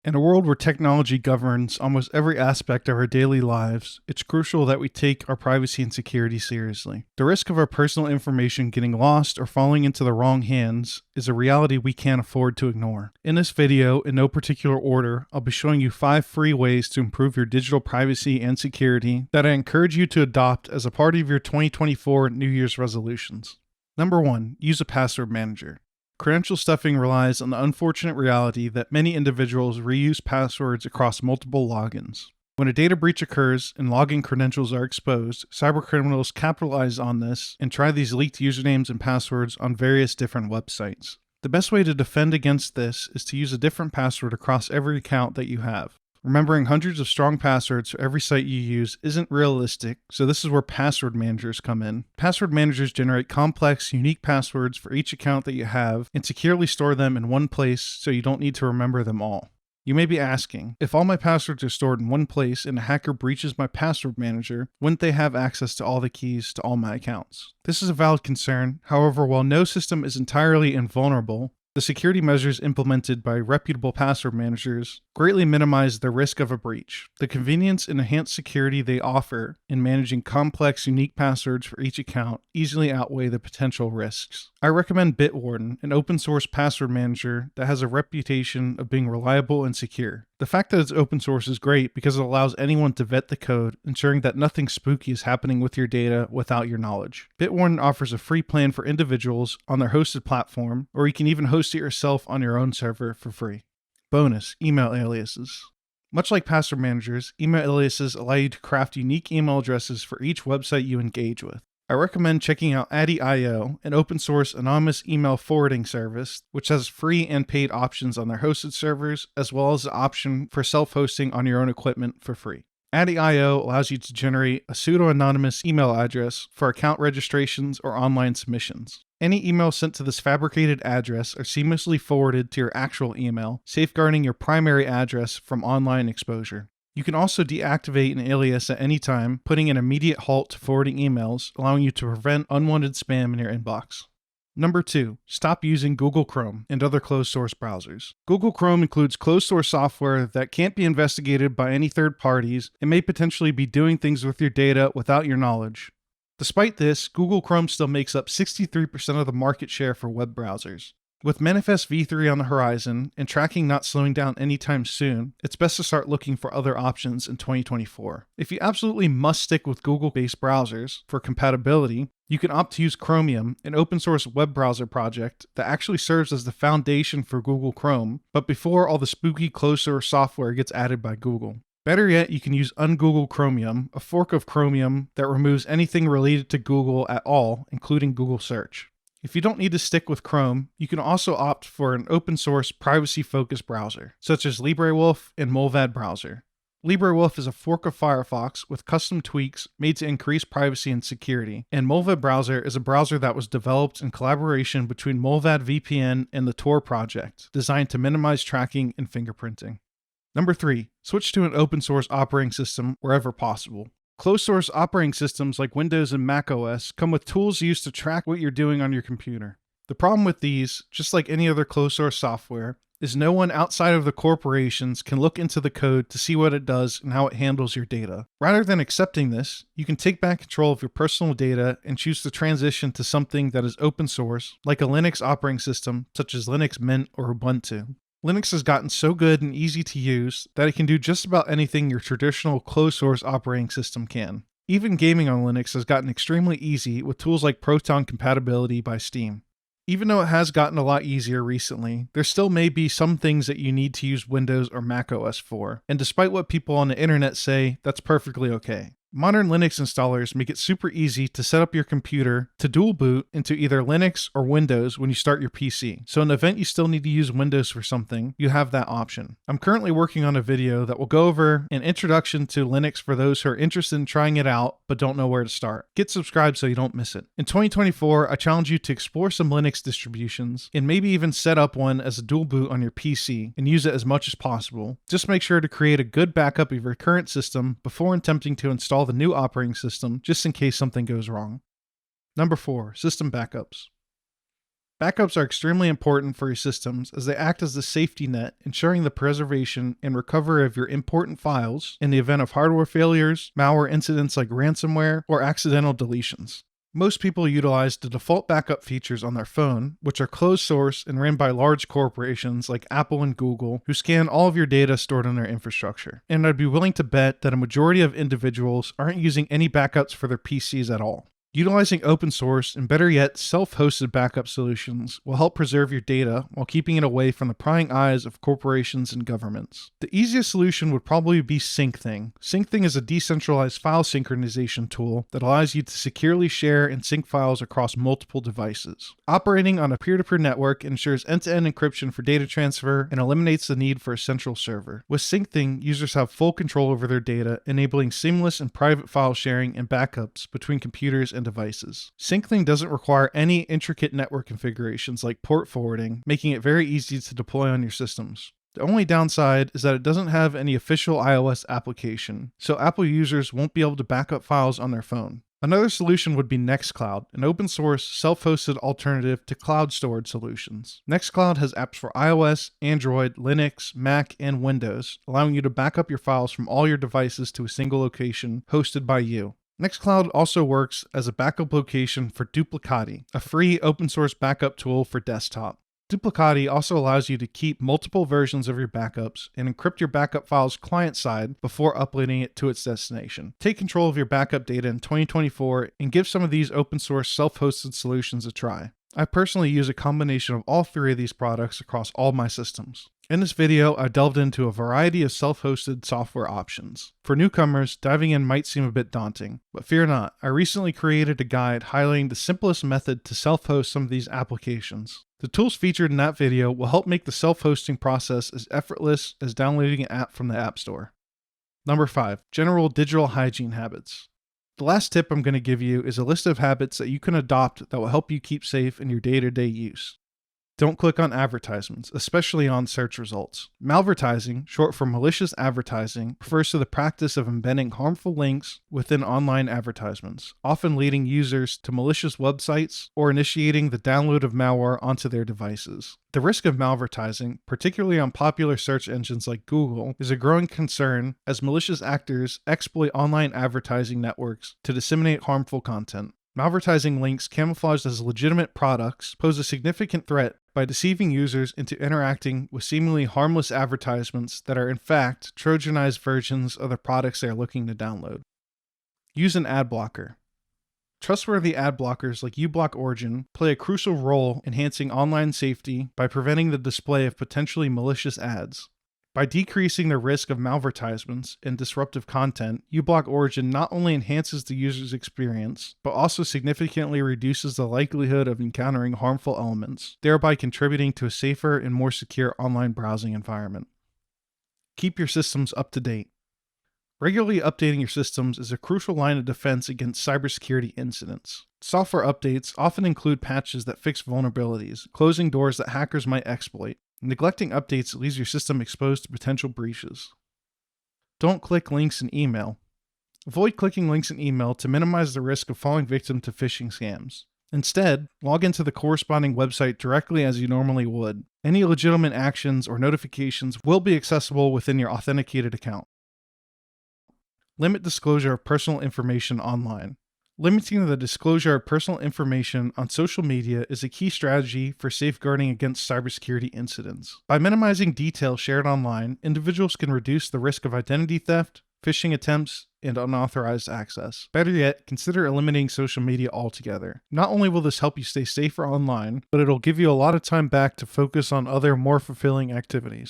In a world where technology governs almost every aspect of our daily lives, it's crucial that we take our privacy and security seriously. The risk of our personal information getting lost or falling into the wrong hands is a reality we can't afford to ignore. In this video, in no particular order, I'll be showing you 5 free ways to improve your digital privacy and security that I encourage you to adopt as a part of your 2024 New Year's resolutions. Number 1, use a password manager. Credential stuffing relies on the unfortunate reality that many individuals reuse passwords across multiple logins. When a data breach occurs and login credentials are exposed, cybercriminals capitalize on this and try these leaked usernames and passwords on various different websites. The best way to defend against this is to use a different password across every account that you have. Remembering hundreds of strong passwords for every site you use isn't realistic, so this is where password managers come in. Password managers generate complex, unique passwords for each account that you have and securely store them in one place so you don't need to remember them all. You may be asking, if all my passwords are stored in one place and a hacker breaches my password manager, wouldn't they have access to all the keys to all my accounts? This is a valid concern. However, while no system is entirely invulnerable, the security measures implemented by reputable password managers greatly minimize the risk of a breach. The convenience and enhanced security they offer in managing complex, unique passwords for each account easily outweigh the potential risks. I recommend Bitwarden, an open source password manager that has a reputation of being reliable and secure. The fact that it's open source is great because it allows anyone to vet the code, ensuring that nothing spooky is happening with your data without your knowledge. Bitwarden offers a free plan for individuals on their hosted platform, or you can even host it yourself on your own server for free. Bonus, email aliases. Much like password managers, email aliases allow you to craft unique email addresses for each website you engage with. I recommend checking out Aliases, an open source anonymous email forwarding service, which has free and paid options on their hosted servers, as well as the option for self-hosting on your own equipment for free. Aliases allows you to generate a pseudo-anonymous email address for account registrations or online submissions. Any emails sent to this fabricated address are seamlessly forwarded to your actual email, safeguarding your primary address from online exposure. You can also deactivate an alias at any time, putting an immediate halt to forwarding emails, allowing you to prevent unwanted spam in your inbox. Number 2, stop using Google Chrome and other closed-source browsers. Google Chrome includes closed-source software that can't be investigated by any third parties and may potentially be doing things with your data without your knowledge. Despite this, Google Chrome still makes up 63% of the market share for web browsers. With Manifest v3 on the horizon and tracking not slowing down anytime soon, it's best to start looking for other options in 2024. If you absolutely must stick with Google-based browsers for compatibility, you can opt to use Chromium, an open-source web browser project that actually serves as the foundation for Google Chrome, but before all the spooky closed-source software gets added by Google. Better yet, you can use Ungoogle Chromium, a fork of Chromium that removes anything related to Google at all, including Google Search. If you don't need to stick with Chrome, you can also opt for an open-source, privacy-focused browser, such as LibreWolf and Mullvad Browser. LibreWolf is a fork of Firefox with custom tweaks made to increase privacy and security, and Mullvad Browser is a browser that was developed in collaboration between Mullvad VPN and the Tor project, designed to minimize tracking and fingerprinting. Number 3, switch to an open-source operating system wherever possible. Closed-source operating systems like Windows and macOS come with tools used to track what you're doing on your computer. The problem with these, just like any other closed-source software, is no one outside of the corporations can look into the code to see what it does and how it handles your data. Rather than accepting this, you can take back control of your personal data and choose to transition to something that is open source, like a Linux operating system such as Linux Mint or Ubuntu. Linux has gotten so good and easy to use that it can do just about anything your traditional closed-source operating system can. Even gaming on Linux has gotten extremely easy with tools like Proton compatibility by Steam. Even though it has gotten a lot easier recently, there still may be some things that you need to use Windows or macOS for, and despite what people on the internet say, that's perfectly okay. Modern Linux installers make it super easy to set up your computer to dual boot into either Linux or Windows when you start your PC. So in the event you still need to use Windows for something, you have that option. I'm currently working on a video that will go over an introduction to Linux for those who are interested in trying it out but don't know where to start. Get subscribed so you don't miss it. In 2024, I challenge you to explore some Linux distributions and maybe even set up one as a dual boot on your PC and use it as much as possible. Just make sure to create a good backup of your current system before attempting to install the new operating system just in case something goes wrong. Number 4, system backups. Backups are extremely important for your systems as they act as the safety net, ensuring the preservation and recovery of your important files in the event of hardware failures, malware incidents like ransomware, or accidental deletions. Most people utilize the default backup features on their phone, which are closed source and ran by large corporations like Apple and Google, who scan all of your data stored on their infrastructure. And I'd be willing to bet that a majority of individuals aren't using any backups for their PCs at all. Utilizing open source and better yet self-hosted backup solutions will help preserve your data while keeping it away from the prying eyes of corporations and governments. The easiest solution would probably be SyncThing. SyncThing is a decentralized file synchronization tool that allows you to securely share and sync files across multiple devices. Operating on a peer-to-peer network ensures end-to-end encryption for data transfer and eliminates the need for a central server. With SyncThing, users have full control over their data, enabling seamless and private file sharing and backups between computers and devices. SyncThing doesn't require any intricate network configurations like port forwarding, making it very easy to deploy on your systems. The only downside is that it doesn't have any official iOS application, so Apple users won't be able to back up files on their phone. Another solution would be Nextcloud, an open source, self-hosted alternative to cloud storage solutions. Nextcloud has apps for iOS, Android, Linux, Mac, and Windows, allowing you to back up your files from all your devices to a single location hosted by you. Nextcloud also works as a backup location for Duplicati, a free open source backup tool for desktop. Duplicati also allows you to keep multiple versions of your backups and encrypt your backup files client-side before uploading it to its destination. Take control of your backup data in 2024 and give some of these open source self-hosted solutions a try. I personally use a combination of all three of these products across all my systems. In this video, I delved into a variety of self-hosted software options. For newcomers, diving in might seem a bit daunting, but fear not, I recently created a guide highlighting the simplest method to self-host some of these applications. The tools featured in that video will help make the self-hosting process as effortless as downloading an app from the App Store. Number 5. General digital hygiene habits. The last tip I'm going to give you is a list of habits that you can adopt that will help you keep safe in your day-to-day use. Don't click on advertisements, especially on search results. Malvertising, short for malicious advertising, refers to the practice of embedding harmful links within online advertisements, often leading users to malicious websites or initiating the download of malware onto their devices. The risk of malvertising, particularly on popular search engines like Google, is a growing concern as malicious actors exploit online advertising networks to disseminate harmful content. Malvertising links camouflaged as legitimate products pose a significant threat by deceiving users into interacting with seemingly harmless advertisements that are in fact Trojanized versions of the products they are looking to download. Use an ad blocker. Trustworthy ad blockers like uBlock Origin play a crucial role enhancing online safety by preventing the display of potentially malicious ads. By decreasing the risk of malvertisements and disruptive content, uBlock Origin not only enhances the user's experience, but also significantly reduces the likelihood of encountering harmful elements, thereby contributing to a safer and more secure online browsing environment. Keep your systems up to date. Regularly updating your systems is a crucial line of defense against cybersecurity incidents. Software updates often include patches that fix vulnerabilities, closing doors that hackers might exploit. Neglecting updates leaves your system exposed to potential breaches. Don't click links in email. Avoid clicking links in email to minimize the risk of falling victim to phishing scams. Instead, log into the corresponding website directly as you normally would. Any legitimate actions or notifications will be accessible within your authenticated account. Limit disclosure of personal information online. Limiting the disclosure of personal information on social media is a key strategy for safeguarding against cybersecurity incidents. By minimizing details shared online, individuals can reduce the risk of identity theft, phishing attempts, and unauthorized access. Better yet, consider eliminating social media altogether. Not only will this help you stay safer online, but it'll give you a lot of time back to focus on other, more fulfilling activities.